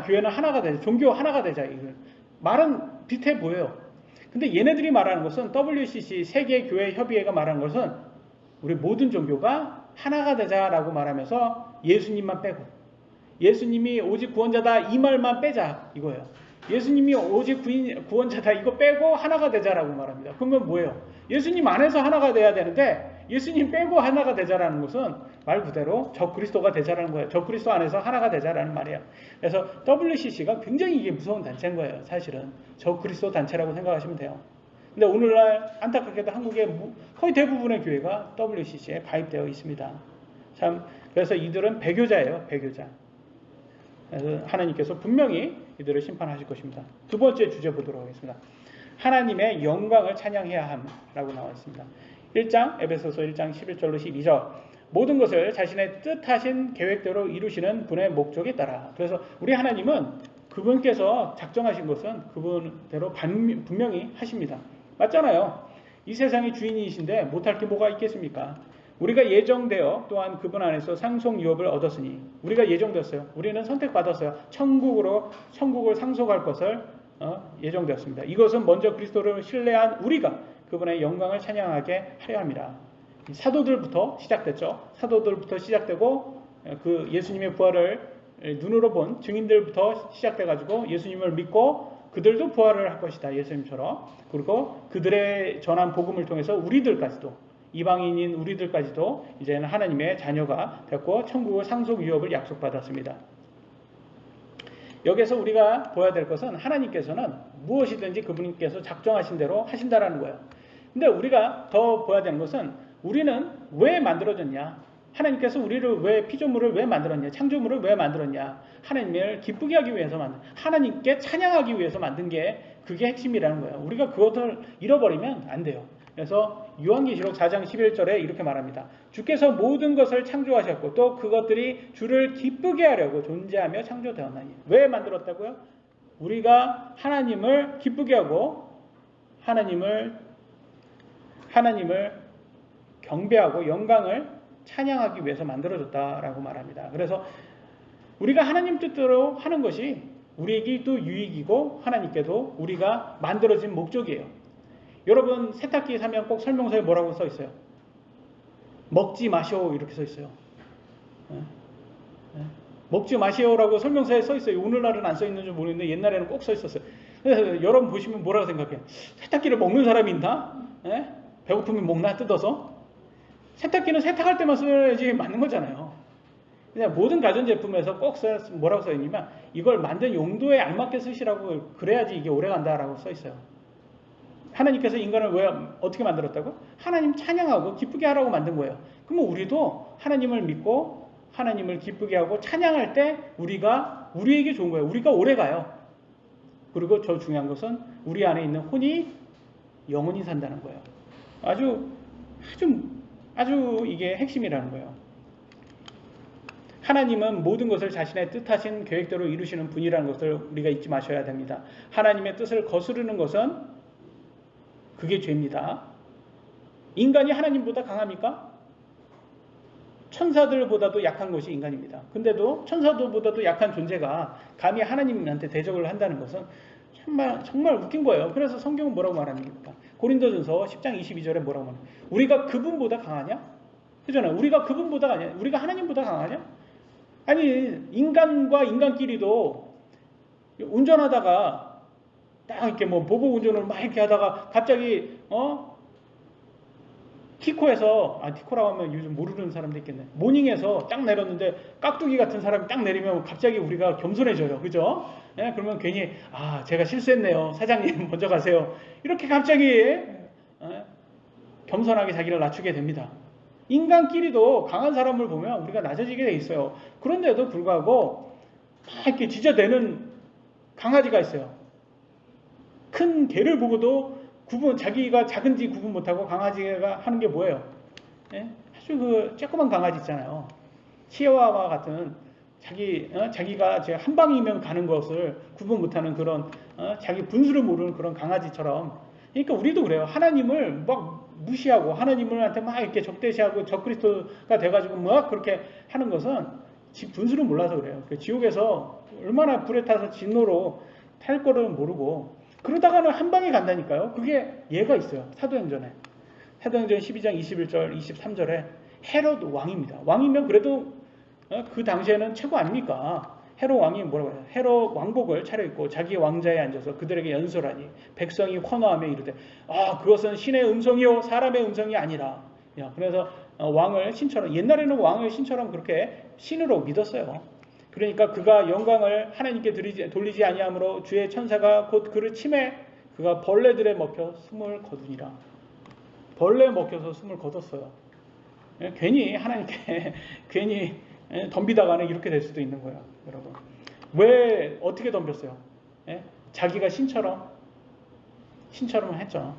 Speaker 1: 교회는 하나가 되자. 종교 하나가 되자. 이걸 말은 비슷해 보여요. 근데 얘네들이 말하는 것은, WCC 세계교회협의회가 말하는 것은 우리 모든 종교가 하나가 되자라고 말하면서 예수님만 빼고, 예수님이 오직 구원자다 이 말만 빼자 이거예요. 예수님이 오직 구원자다 이거 빼고 하나가 되자라고 말합니다. 그러면 뭐예요? 예수님 안에서 하나가 돼야 되는데 예수님 빼고 하나가 되자라는 것은 말 그대로 적그리스도가 되자라는 거예요. 적그리스도 안에서 하나가 되자라는 말이에요. 그래서 WCC가 굉장히 이게 무서운 단체인 거예요. 사실은 적그리스도 단체라고 생각하시면 돼요. 근데 오늘날 안타깝게도 한국의 거의 대부분의 교회가 WCC에 가입되어 있습니다. 참, 그래서 이들은 배교자예요. 배교자. 그래서 하나님께서 분명히 이들을 심판하실 것입니다. 두 번째 주제 보도록 하겠습니다. 하나님의 영광을 찬양해야 함이라고 나와 있습니다. 1장, 에베소서 1장 11절로 12절. 모든 것을 자신의 뜻하신 계획대로 이루시는 분의 목적에 따라. 그래서 우리 하나님은 그분께서 작정하신 것은 그분대로 분명히 하십니다. 맞잖아요. 이 세상의 주인이신데 못할 게 뭐가 있겠습니까? 우리가 예정되어 또한 그분 안에서 상속 유업을 얻었으니, 우리가 예정되었어요. 우리는 선택받았어요. 천국을 상속할 것을 예정되었습니다. 이것은 먼저 그리스도를 신뢰한 우리가 그분의 영광을 찬양하게 하려 합니다. 사도들부터 시작됐죠. 사도들부터 시작되고 그 예수님의 부활을 눈으로 본 증인들부터 시작돼가지고 예수님을 믿고 그들도 부활을 할 것이다. 예수님처럼. 그리고 그들의 전한 복음을 통해서 우리들까지도, 이방인인 우리들까지도 이제는 하나님의 자녀가 됐고 천국의 상속 유업을 약속받았습니다. 여기서 우리가 보아야 될 것은 하나님께서는 무엇이든지 그분께서 작정하신 대로 하신다라는 거예요. 근데 우리가 더 보아야 되는 것은 우리는 왜 만들어졌냐? 하나님께서 우리를 왜, 피조물을 왜 만들었냐? 창조물을 왜 만들었냐? 하나님을 기쁘게 하기 위해서 하나님께 찬양하기 위해서 만든 게 그게 핵심이라는 거예요. 우리가 그것을 잃어버리면 안 돼요. 그래서 요한계시록 4장 11절에 이렇게 말합니다. 주께서 모든 것을 창조하셨고 또 그것들이 주를 기쁘게 하려고 존재하며 창조되었나니. 왜 만들었다고요? 우리가 하나님을 기쁘게 하고 하나님을 경배하고 영광을 찬양하기 위해서 만들어졌다라고 말합니다. 그래서 우리가 하나님 뜻대로 하는 것이 우리에게도 유익이고 하나님께도 우리가 만들어진 목적이에요. 여러분, 세탁기 사면 꼭 설명서에 뭐라고 써 있어요? 먹지 마시오 이렇게 써 있어요. 먹지 마시오라고 설명서에 써 있어요. 오늘날은 안 써 있는지 모르겠는데 옛날에는 꼭 써 있었어요. 그래서 여러분 보시면 뭐라고 생각해요? 세탁기를 먹는 사람이 있나? 배고프면 먹나 뜯어서? 세탁기는 세탁할 때만 써야지 맞는 거잖아요. 그냥 모든 가전제품에서 꼭 뭐라고 써 있냐면 이걸 만든 용도에 알맞게 쓰시라고, 그래야지 이게 오래간다라고 써 있어요. 하나님께서 인간을 왜 어떻게 만들었다고? 하나님 찬양하고 기쁘게 하라고 만든 거예요. 그러면 우리도 하나님을 믿고 하나님을 기쁘게 하고 찬양할 때 우리에게 좋은 거예요. 우리가 오래가요. 그리고 더 중요한 것은 우리 안에 있는 혼이 영원히 산다는 거예요. 아주 이게 핵심이라는 거예요. 하나님은 모든 것을 자신의 뜻하신 계획대로 이루시는 분이라는 것을 우리가 잊지 마셔야 됩니다. 하나님의 뜻을 거스르는 것은 그게 죄입니다. 인간이 하나님보다 강합니까? 천사들보다도 약한 것이 인간입니다. 근데도 천사들보다도 약한 존재가 감히 하나님한테 대적을 한다는 것은 정말 웃긴 거예요. 그래서 성경은 뭐라고 말합니까? 고린도전서 10장 22절에 뭐라고 말해요? 우리가 그분보다 강하냐? 그잖아요. 우리가 그분보다 강하냐? 우리가 하나님보다 강하냐? 아니, 인간과 인간끼리도 운전하다가 딱 이렇게 뭐 보복 운전을 막 이렇게 하다가 갑자기 티코에서, 티코라고 하면 요즘 모르는 사람도 있겠네. 모닝에서 딱 내렸는데 깍두기 같은 사람이 딱 내리면 갑자기 우리가 겸손해져요. 그죠? 예, 그러면 괜히, 제가 실수했네요. 사장님 먼저 가세요. 이렇게 갑자기 겸손하게 자기를 낮추게 됩니다. 인간끼리도 강한 사람을 보면 우리가 낮아지게 돼 있어요. 그런데도 불구하고 막 이렇게 지저대는 강아지가 있어요. 큰 개를 보고도 자기가 작은지 구분 못하고 강아지가 하는 게 뭐예요? 예? 아주 그 조그만 강아지 있잖아요. 치아와와 같은 자기가 한 방이면 가는 것을 구분 못하는 그런 자기 분수를 모르는 그런 강아지처럼. 그러니까 우리도 그래요. 하나님을 막 무시하고 하나님한테 막 이렇게 적대시하고 적그리스도가 돼가지고 막 그렇게 하는 것은 지 분수를 몰라서 그래요. 그 지옥에서 얼마나 불에 타서 진노로 탈 거를 모르고. 그러다가는 한 방에 간다니까요. 그게 예가 있어요. 사도행전 12장 21절, 23절에 헤롯 왕입니다. 왕이면 그래도 그 당시에는 최고 아닙니까? 헤롯 왕이 뭐라고 해요? 헤롯 왕복을 차려입고 자기 왕자에 앉아서 그들에게 연설하니 백성이 환호하며 이르되 그것은 신의 음성이요 사람의 음성이 아니라. 그래서 왕을 신처럼, 옛날에는 왕을 신처럼 그렇게 신으로 믿었어요. 그러니까 그가 영광을 하나님께 돌리지 아니하므로 주의 천사가 곧 그를 치매 그가 벌레들에 먹혀 숨을 거두니라. 벌레에 먹혀서 숨을 거뒀어요. 괜히 하나님께 괜히 덤비다가는 이렇게 될 수도 있는 거예요. 여러분, 왜 어떻게 덤볐어요? 자기가 신처럼 했죠.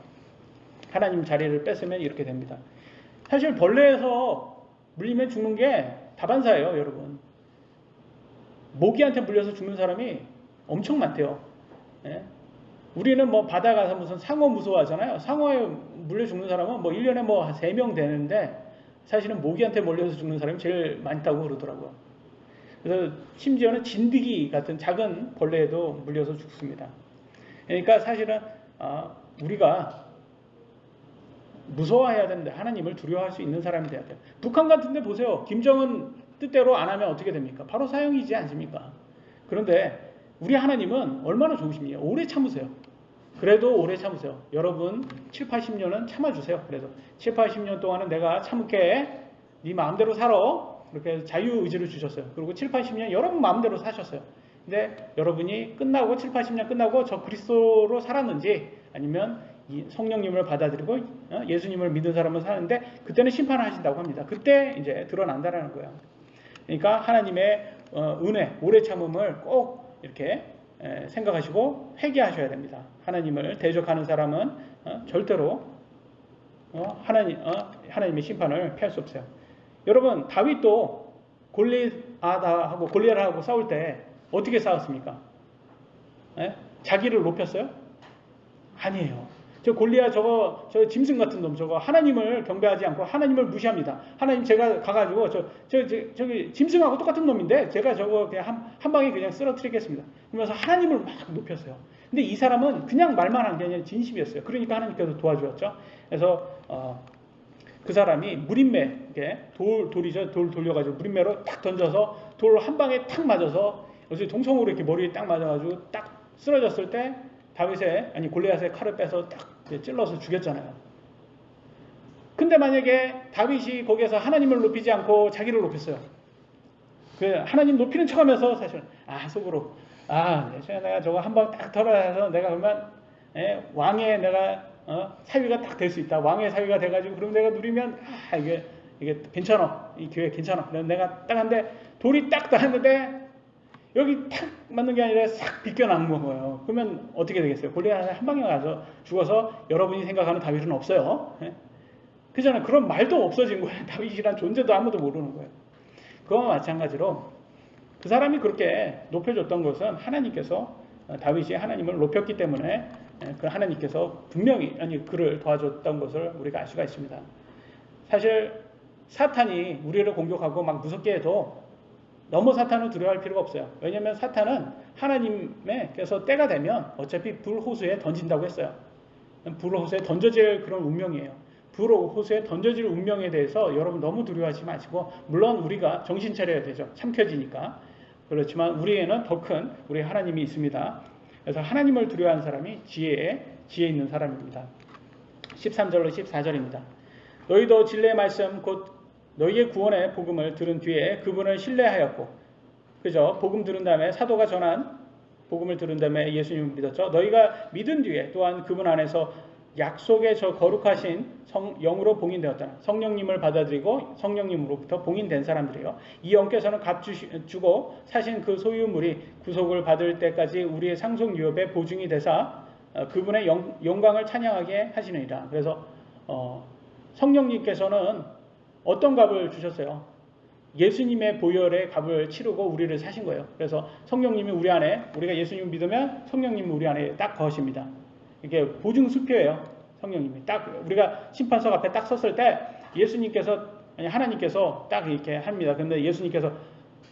Speaker 1: 하나님 자리를 뺏으면 이렇게 됩니다. 사실 벌레에서 물리면 죽는 게 다반사예요. 여러분, 모기한테 물려서 죽는 사람이 엄청 많대요. 우리는 뭐 바다 가서 무슨 상어 무서워하잖아요. 상어에 물려 죽는 사람은 뭐 1년에 뭐 3명 되는데 사실은 모기한테 물려서 죽는 사람이 제일 많다고 그러더라고요. 그래서 심지어는 진드기 같은 작은 벌레에도 물려서 죽습니다. 그러니까 사실은 우리가 무서워해야 되는데 하나님을 두려워할 수 있는 사람이 돼야 돼요. 북한 같은 데 보세요. 김정은 뜻대로 안 하면 어떻게 됩니까? 바로 사형이지 않습니까? 그런데 우리 하나님은 얼마나 좋으십니까? 오래 참으세요. 그래도 오래 참으세요. 여러분 7, 80년은 참아주세요. 그래도 7, 80년 동안은 내가 참을게. 네 마음대로 살아. 그렇게 자유의지를 주셨어요. 그리고 7, 80년 여러분 마음대로 사셨어요. 근데 여러분이 끝나고 7, 80년 끝나고 저 그리스도로 살았는지 아니면 성령님을 받아들이고 예수님을 믿은 사람은 사는데 그때는 심판을 하신다고 합니다. 그때 이제 드러난다라는 거예요. 그러니까 하나님의 은혜, 오래 참음을 꼭 이렇게 생각하시고 회개하셔야 됩니다. 하나님을 대적하는 사람은 절대로 하나님의 심판을 피할 수 없어요. 여러분, 다윗도 골리앗하고 싸울 때 어떻게 싸웠습니까? 자기를 높였어요? 아니에요. 저 골리앗 저 짐승 같은 놈 저거 하나님을 경배하지 않고 하나님을 무시합니다. 하나님 제가 가가지고 저기 짐승하고 똑같은 놈인데 제가 저거 그냥 한 방에 그냥 쓰러뜨리겠습니다. 그러면서 하나님을 막 높였어요. 근데 이 사람은 그냥 말만 한 게 아니라 진심이었어요. 그러니까 하나님께서 도와주었죠. 그래서 그 사람이 무림매, 돌이죠. 돌 돌려가지고 무림매로 딱 던져서 돌 한 방에 탁 맞아서 어제 동성으로 이렇게 머리에 딱 맞아가지고 딱 쓰러졌을 때 골리앗의 칼을 빼서 딱 찔러서 죽였잖아요. 근데 만약에 다윗이 거기에서 하나님을 높이지 않고 자기를 높였어요. 그 하나님 높이는 척하면서 사실 속으로 내가 저거 한 방 딱 털어서 내가 그러면 왕의 내가 사위가 딱 될 수 있다. 왕의 사위가 돼가지고 그럼 내가 누리면 이게 괜찮아. 이 교회 괜찮아. 그래서 내가 딱 한데 돌이 딱 닿았는데 여기 탁 맞는 게 아니라 싹 비껴나는 거예요. 그러면 어떻게 되겠어요? 골리앗 한 방에 가서 죽어서 여러분이 생각하는 다윗은 없어요. 그잖아요. 그런 말도 없어진 거예요. 다윗이란 존재도 아무도 모르는 거예요. 그와 마찬가지로 그 사람이 그렇게 높여줬던 것은 하나님께서 다윗이 하나님을 높였기 때문에 그 하나님께서 분명히 그를 도와줬던 것을 우리가 알 수가 있습니다. 사실 사탄이 우리를 공격하고 막 무섭게 해도 너무 사탄을 두려워할 필요가 없어요. 왜냐하면 사탄은 하나님께서 때가 되면 어차피 불호수에 던진다고 했어요. 불호수에 던져질 그런 운명이에요. 불호수에 던져질 운명에 대해서 여러분 너무 두려워하지 마시고, 물론 우리가 정신 차려야 되죠. 삼켜지니까. 그렇지만 우리에는 더 큰 우리 하나님이 있습니다. 그래서 하나님을 두려워하는 사람이 지혜 있는 사람입니다. 13절로 14절입니다. 너희도 진리의 말씀 곧 너희의 구원의 복음을 들은 뒤에 그분을 신뢰하였고, 그죠? 복음 들은 다음에 사도가 전한 복음을 들은 다음에 예수님을 믿었죠. 너희가 믿은 뒤에 또한 그분 안에서 약속의 저 거룩하신 영으로 봉인되었다. 성령님을 받아들이고 성령님으로부터 봉인된 사람들이요. 이 영께서는 값 주고 사신 그 소유물이 구속을 받을 때까지 우리의 상속 유업의 보증이 되사 그분의 영광을 찬양하게 하시느니라. 그래서 성령님께서는 어떤 값을 주셨어요? 예수님의 보혈의 값을 치르고 우리를 사신 거예요. 그래서 성령님이 우리 안에, 우리가 예수님을 믿으면 성령님이 우리 안에 딱 거하십니다. 이게 보증 수표예요. 성령님이 딱 우리가 심판석 앞에 딱 섰을 때 하나님께서 딱 이렇게 합니다. 근데 예수님께서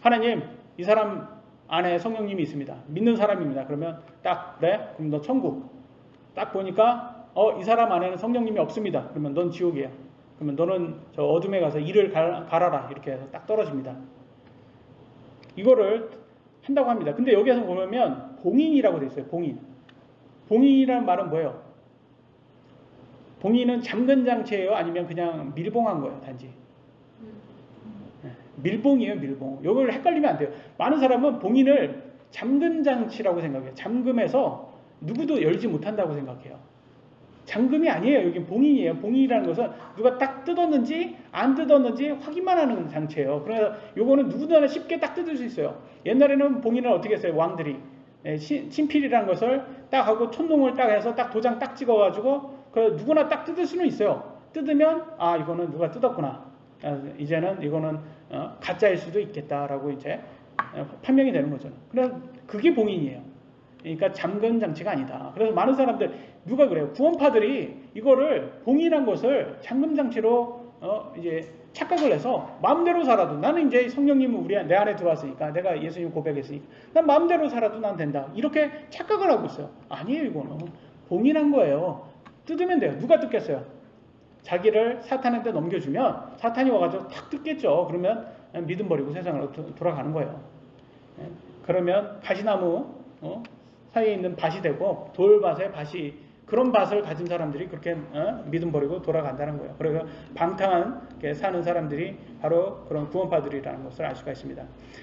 Speaker 1: 하나님, 이 사람 안에 성령님이 있습니다. 믿는 사람입니다. 그러면 딱 그래? 그럼 너 천국. 딱 보니까 이 사람 안에는 성령님이 없습니다. 그러면 넌 지옥이야. 그러면 너는 저 어둠에 가서 이를 갈아라. 이렇게 해서 딱 떨어집니다. 이거를 한다고 합니다. 근데 여기에서 보면 봉인이라고 돼 있어요. 봉인이라는 말은 뭐예요? 봉인은 잠근 장치예요? 아니면 그냥 밀봉한 거예요? 단지. 밀봉이에요. 밀봉. 이걸 헷갈리면 안 돼요. 많은 사람은 봉인을 잠근 장치라고 생각해요. 잠금해서 누구도 열지 못한다고 생각해요. 잠금이 아니에요. 여기 봉인이에요. 봉인이라는 것은 누가 딱 뜯었는지 안 뜯었는지 확인만 하는 장치예요. 그래서 요거는 누구나 쉽게 딱 뜯을 수 있어요. 옛날에는 봉인을 어떻게 했어요? 왕들이. 친필이라는 것을 딱 하고 촌농을 딱 해서 딱 도장 딱 찍어가지고 누구나 딱 뜯을 수는 있어요. 뜯으면 이거는 누가 뜯었구나. 이제는 이거는 가짜일 수도 있겠다라고 이제 판명이 되는 거죠. 그래서 그게 봉인이에요. 그러니까 잠금 장치가 아니다. 그래서 많은 사람들 누가 그래요? 구원파들이 이거를 봉인한 것을 잠금 장치로 이제 착각을 해서 마음대로 살아도, 나는 이제 성령님은 내 안에 들어왔으니까, 내가 예수님 고백했으니까 난 마음대로 살아도 난 된다. 이렇게 착각을 하고 있어요. 아니에요. 이거는 봉인한 거예요. 뜯으면 돼요. 누가 뜯겠어요? 자기를 사탄한테 넘겨주면 사탄이 와가지고 탁 뜯겠죠. 그러면 믿음 버리고 세상으로 돌아가는 거예요. 그러면 가시나무 사이에 있는 밭이 되고 돌밭에 밭이, 그런 밭을 가진 사람들이 그렇게 믿음 버리고 돌아간다는 거예요. 그래서 방탕한 사는 사람들이 바로 그런 구원파들이라는 것을 알 수가 있습니다.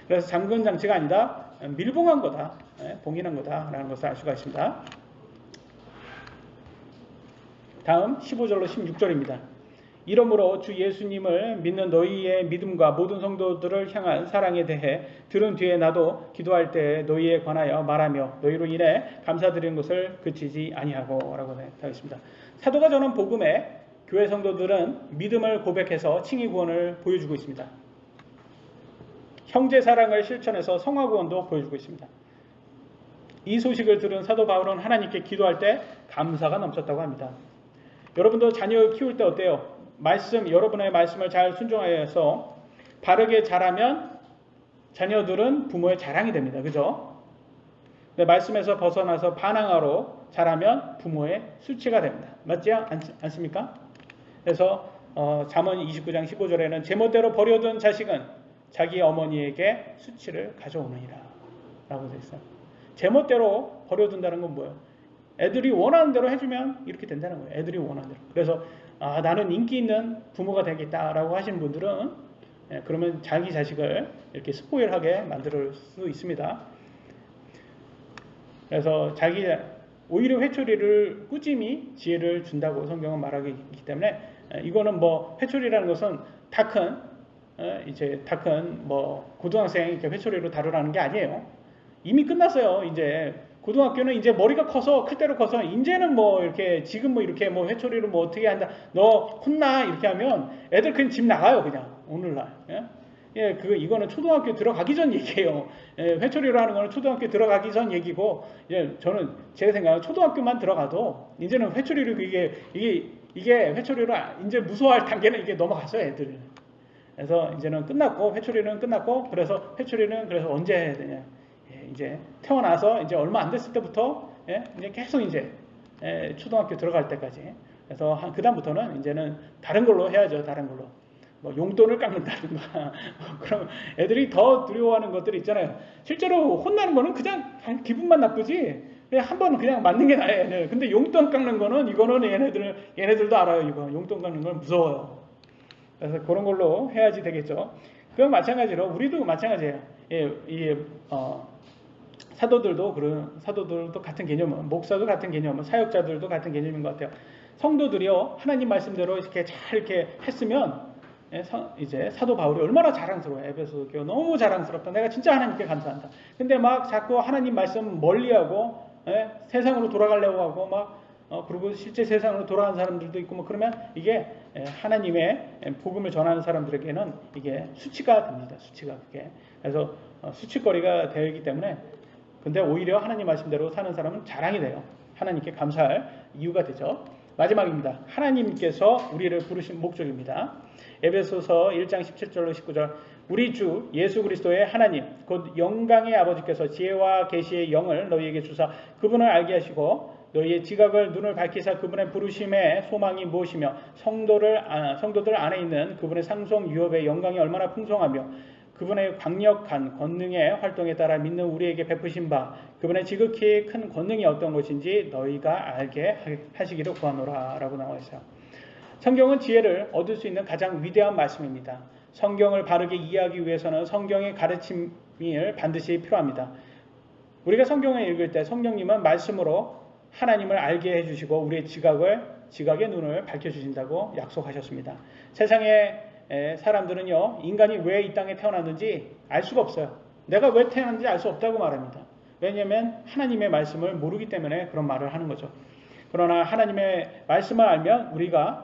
Speaker 1: 그래서 잠금 장치가 아니다, 밀봉한 거다, 봉인한 거다라는 것을 알 수가 있습니다. 다음 15절로 16절입니다. 이러므로 주 예수님을 믿는 너희의 믿음과 모든 성도들을 향한 사랑에 대해 들은 뒤에 나도 기도할 때 너희에 관하여 말하며 너희로 인해 감사드리는 것을 그치지 아니하고 라고 하겠습니다. 사도가 전한 복음에 교회 성도들은 믿음을 고백해서 칭의 구원을 보여주고 있습니다. 형제 사랑을 실천해서 성화 구원도 보여주고 있습니다. 이 소식을 들은 사도 바울은 하나님께 기도할 때 감사가 넘쳤다고 합니다. 여러분도 자녀 키울 때 어때요? 여러분의 말씀을 잘 순종하여서 바르게 자라면 자녀들은 부모의 자랑이 됩니다. 그죠? 말씀에서 벗어나서 반항하러 자라면 부모의 수치가 됩니다. 맞지 않습니까? 그래서 잠언 29장 15절에는 제멋대로 버려둔 자식은 자기 어머니에게 수치를 가져오느니라 라고 되어 있어요. 제멋대로 버려둔다는 건 뭐예요? 애들이 원하는 대로 해주면 이렇게 된다는 거예요. 애들이 원하는 대로. 그래서 나는 인기 있는 부모가 되겠다라고 하시는 분들은 그러면 자기 자식을 이렇게 스포일하게 만들 수 있습니다. 그래서 오히려 회초리를 꾸짐히 지혜를 준다고 성경은 말하기 때문에 이거는 회초리라는 것은 다 큰 고등학생 이렇게 회초리로 다루라는 게 아니에요. 이미 끝났어요. 이제 고등학교는 이제 머리가 커서 클 대로 커서 이제는 이렇게 지금 이렇게 회초리로 어떻게 한다, 너 혼나 이렇게 하면 애들 그냥 집 나가요. 그냥 오늘날. 예? 예, 이거는 초등학교 들어가기 전 얘기예요. 예, 회초리로 하는 거는 초등학교 들어가기 전 얘기고, 저는 제 생각은 초등학교만 들어가도 이제는 회초리로 이게 회초리로 이제 무서워할 단계는 이게 넘어갔어요, 애들이. 그래서 이제는 끝났고, 회초리는 끝났고, 그래서 회초리는 그래서 언제 해야 되냐? 예, 이제 태어나서 이제 얼마 안 됐을 때부터 예, 이제 계속 이제 초등학교 들어갈 때까지. 그래서 그 다음부터는 이제는 다른 걸로 해야죠, 다른 걸로. 뭐 용돈을 깎는다든가 그럼 애들이 더 두려워하는 것들이 있잖아요. 실제로 혼나는 거는 그냥 기분만 나쁘지 그냥 한 번은 그냥 맞는 게 나아요. 얘네들. 근데 용돈 깎는 거는 이거는 얘네들도 알아요. 이거 용돈 깎는 건 무서워요. 그래서 그런 걸로 해야지 되겠죠. 그건 마찬가지로 우리도 마찬가지예요. 예, 사도들도 같은 개념은, 목사도 같은 개념은, 사역자들도 같은 개념인 것 같아요. 성도들이요 하나님 말씀대로 이렇게 잘 이렇게 했으면 이제 사도 바울이 얼마나 자랑스러워요. 에베소 교회 너무 자랑스럽다. 내가 진짜 하나님께 감사한다. 근데 막 자꾸 하나님 말씀 멀리하고 세상으로 돌아가려고 하고 막 그리고 실제 세상으로 돌아가는 사람들도 있고 뭐 그러면 이게 하나님의 복음을 전하는 사람들에게는 이게 수치가 됩니다. 수치가 그게. 그래서 수치거리가 되기 때문에 근데 오히려 하나님 말씀대로 사는 사람은 자랑이 돼요. 하나님께 감사할 이유가 되죠. 마지막입니다. 하나님께서 우리를 부르신 목적입니다. 에베소서 1장 17절로 19절 우리 주 예수 그리스도의 하나님 곧 영광의 아버지께서 지혜와 계시의 영을 너희에게 주사 그분을 알게 하시고 너희의 지각을 눈을 밝히사 그분의 부르심의 소망이 무엇이며 성도들 안에 있는 그분의 상속 유업의 영광이 얼마나 풍성하며 그분의 강력한 권능의 활동에 따라 믿는 우리에게 베푸신 바 그분의 지극히 큰 권능이 어떤 것인지 너희가 알게 하시기를 구하노라 라고 나와 있어요. 성경은 지혜를 얻을 수 있는 가장 위대한 말씀입니다. 성경을 바르게 이해하기 위해서는 성경의 가르침이 반드시 필요합니다. 우리가 성경을 읽을 때 성령님은 말씀으로 하나님을 알게 해주시고 우리의 지각의 눈을 밝혀주신다고 약속하셨습니다. 세상의 사람들은요 인간이 왜 이 땅에 태어났는지 알 수가 없어요. 내가 왜 태어났는지 알 수 없다고 말합니다. 왜냐하면 하나님의 말씀을 모르기 때문에 그런 말을 하는 거죠. 그러나 하나님의 말씀을 알면 우리가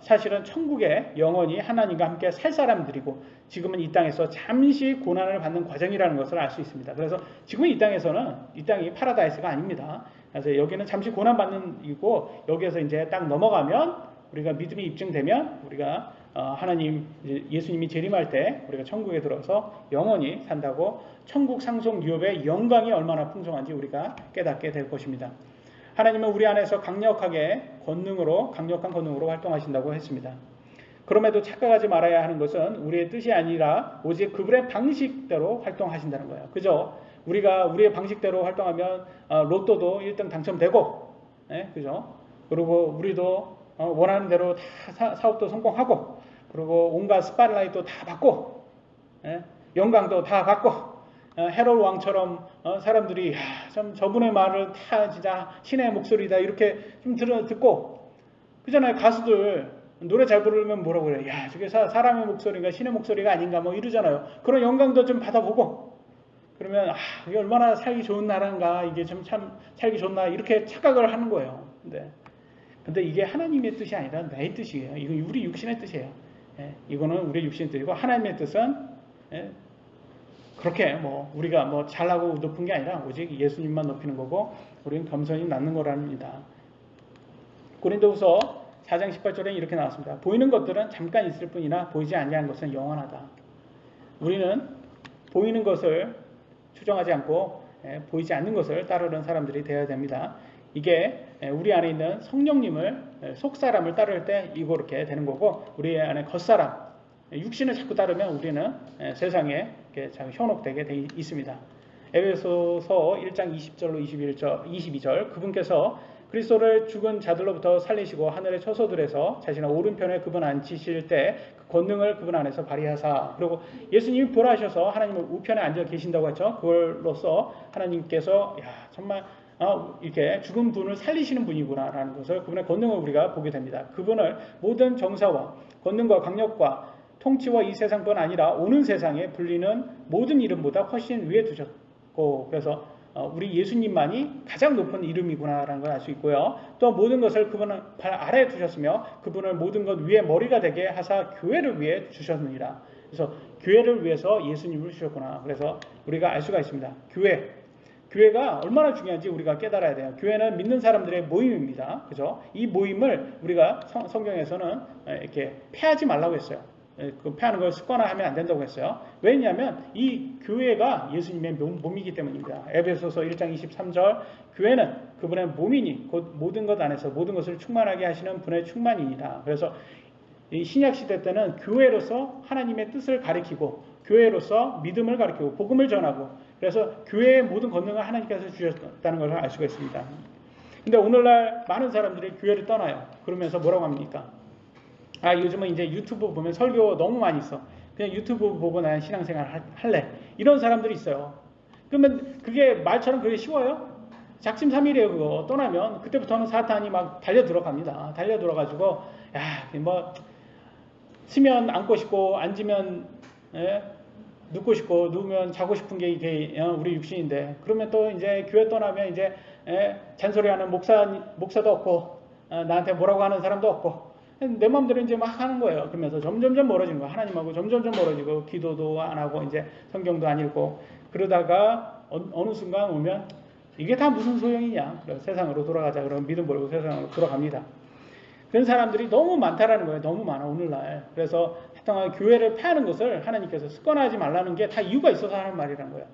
Speaker 1: 사실은 천국에 영원히 하나님과 함께 살 사람들이고 지금은 이 땅에서 잠시 고난을 받는 과정이라는 것을 알 수 있습니다. 그래서 지금 이 땅이 파라다이스가 아닙니다. 그래서 여기는 잠시 고난받는 이고 여기에서 이제 딱 넘어가면 우리가 믿음이 입증되면 우리가 하나님 예수님이 재림할 때 우리가 천국에 들어서 영원히 산다고 천국 상속 유업의 영광이 얼마나 풍성한지 우리가 깨닫게 될 것입니다. 하나님은 우리 안에서 강력한 권능으로 활동하신다고 했습니다. 그럼에도 착각하지 말아야 하는 것은 우리의 뜻이 아니라 오직 그분의 방식대로 활동하신다는 거예요. 그죠? 우리가 우리의 방식대로 활동하면 로또도 1등 당첨되고, 그죠? 그리고 우리도 원하는 대로 다 사업도 성공하고, 그리고 온갖 스팟라이트도 다 받고, 영광도 다 받고, 헤롯 왕처럼 사람들이 참 저분의 말을 다 진짜 신의 목소리다 이렇게 좀 듣고 그잖아요. 가수들 노래 잘 부르면 뭐라고 그래요? 야 저게 사람의 목소리인가 신의 목소리가 아닌가 뭐 이러잖아요. 그런 영광도 좀 받아보고 그러면 이게 얼마나 살기 좋은 나라인가 이게 참 살기 좋나 이렇게 착각을 하는 거예요. 근데 이게 하나님의 뜻이 아니라 내 뜻이에요. 이거 우리 육신의 뜻이에요. 이거는 우리 육신의 뜻이고 하나님의 뜻은 그렇게 우리가 잘나고 높은 게 아니라 오직 예수님만 높이는 거고 우리는 겸손히 낳는 거랍니다. 고린도후서 4장 18절에 이렇게 나왔습니다. 보이는 것들은 잠깐 있을 뿐이나 보이지 아니한 것은 영원하다. 우리는 보이는 것을 추정하지 않고 보이지 않는 것을 따르는 사람들이 되어야 됩니다. 이게 우리 안에 있는 성령님을 속사람을 따를 때 이렇게 되는 거고 우리 안에 겉사람 육신을 자꾸 따르면 우리는 세상에 현혹되게 돼 있습니다. 에베소서 1장 20절로 22절 그분께서 그리스도를 죽은 자들로부터 살리시고 하늘의 처소들에서 자신의 오른편에 그분 앉히실 때 그 권능을 그분 안에서 발휘하사 그리고 예수님이 부활하셔서 하나님의 우편에 앉아 계신다고 했죠. 그걸로써 하나님께서 정말 이렇게 죽은 분을 살리시는 분이구나라는 것을 그분의 권능을 우리가 보게 됩니다. 그분을 모든 정사와 권능과 강력과 통치와 이 세상뿐 아니라 오는 세상에 불리는 모든 이름보다 훨씬 위에 두셨고 그래서 우리 예수님만이 가장 높은 이름이구나라는 걸 알 수 있고요. 또 모든 것을 그분은 발 아래에 두셨으며 그분을 모든 것 위에 머리가 되게 하사 교회를 위해 주셨느니라. 그래서 교회를 위해서 예수님을 주셨구나. 그래서 우리가 알 수가 있습니다. 교회가 얼마나 중요한지 우리가 깨달아야 돼요. 교회는 믿는 사람들의 모임입니다. 그죠? 이 모임을 우리가 성경에서는 이렇게 폐하지 말라고 했어요. 그 폐하는 걸 습관화하면 안 된다고 했어요. 왜냐하면 이 교회가 예수님의 몸이기 때문입니다. 에베소서 1장 23절 교회는 그분의 몸이니 곧 모든 것 안에서 모든 것을 충만하게 하시는 분의 충만이니라. 그래서 이 신약 시대 때는 교회로서 하나님의 뜻을 가리키고 교회로서 믿음을 가리키고 복음을 전하고 그래서 교회의 모든 권능을 하나님께서 주셨다는 것을 알 수가 있습니다. 근데 오늘날 많은 사람들이 교회를 떠나요. 그러면서 뭐라고 합니까? 요즘은 이제 유튜브 보면 설교 너무 많이 있어. 그냥 유튜브 보고 난 신앙생활 할래. 이런 사람들이 있어요. 그러면 그게 말처럼 그게 쉬워요? 작심삼일이에요. 그거 떠나면 그때부터는 사탄이 막 달려 들어갑니다. 달려 들어가지고 뭐 쓰면 앉고 싶고 앉으면 눕고 싶고 누우면 자고 싶은 게 이게 우리 육신인데 그러면 또 이제 교회 떠나면 이제 잔소리하는 목사도 없고 나한테 뭐라고 하는 사람도 없고 내 마음대로 이제 막 하는 거예요. 그러면서 점점점 멀어지는 거예요. 하나님하고 점점점 멀어지고 기도도 안 하고 이제 성경도 안 읽고 그러다가 어느 순간 오면 이게 다 무슨 소용이냐. 세상으로 돌아가자. 그러면 믿음 버리고 세상으로 돌아갑니다. 그런 사람들이 너무 많다라는 거예요. 너무 많아 오늘날. 그래서 하여튼 교회를 폐하는 것을 하나님께서 습관화하지 말라는 게 다 이유가 있어서 하는 말이라는 거예요.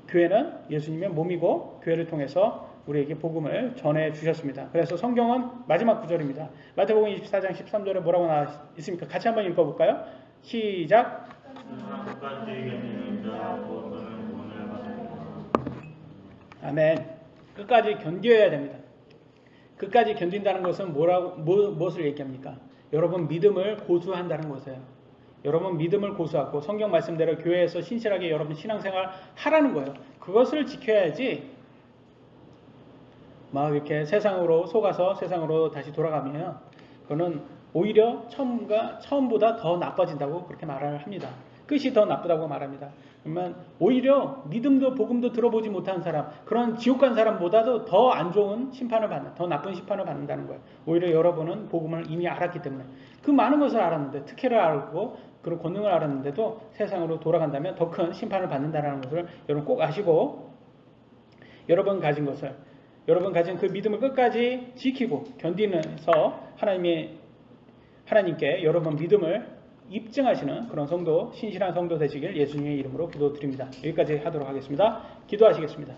Speaker 1: 교회는 예수님의 몸이고 교회를 통해서 우리에게 복음을 전해 주셨습니다. 그래서 성경은 마지막 구절입니다. 마태복음 24장 13절에 뭐라고 나와 있습니까? 같이 한번 읽어볼까요? 시작. 아멘. 끝까지 견뎌야 됩니다. 끝까지 견딘다는 것은 무엇을 얘기합니까? 여러분 믿음을 고수한다는 것이에요. 여러분 믿음을 고수하고 성경 말씀대로 교회에서 신실하게 여러분 신앙생활 하라는 거예요. 그것을 지켜야지 막 이렇게 세상으로 속아서 세상으로 다시 돌아가면 그거는 오히려 처음보다 더 나빠진다고 그렇게 말을 합니다. 끝이 더 나쁘다고 말합니다. 그러면 오히려 믿음도 복음도 들어보지 못한 사람, 그런 지옥 간 사람보다도 더 안 좋은 심판을 받는, 더 나쁜 심판을 받는다는 거예요. 오히려 여러분은 복음을 이미 알았기 때문에 그 많은 것을 알았는데 특혜를 알고 그런 권능을 알았는데도 세상으로 돌아간다면 더 큰 심판을 받는다는 것을 여러분 꼭 아시고 여러분 가진 그 믿음을 끝까지 지키고 견디면서 하나님께 여러분 믿음을 입증하시는 그런 성도, 신실한 성도 되시길 예수님의 이름으로 기도드립니다. 여기까지 하도록 하겠습니다. 기도하시겠습니다.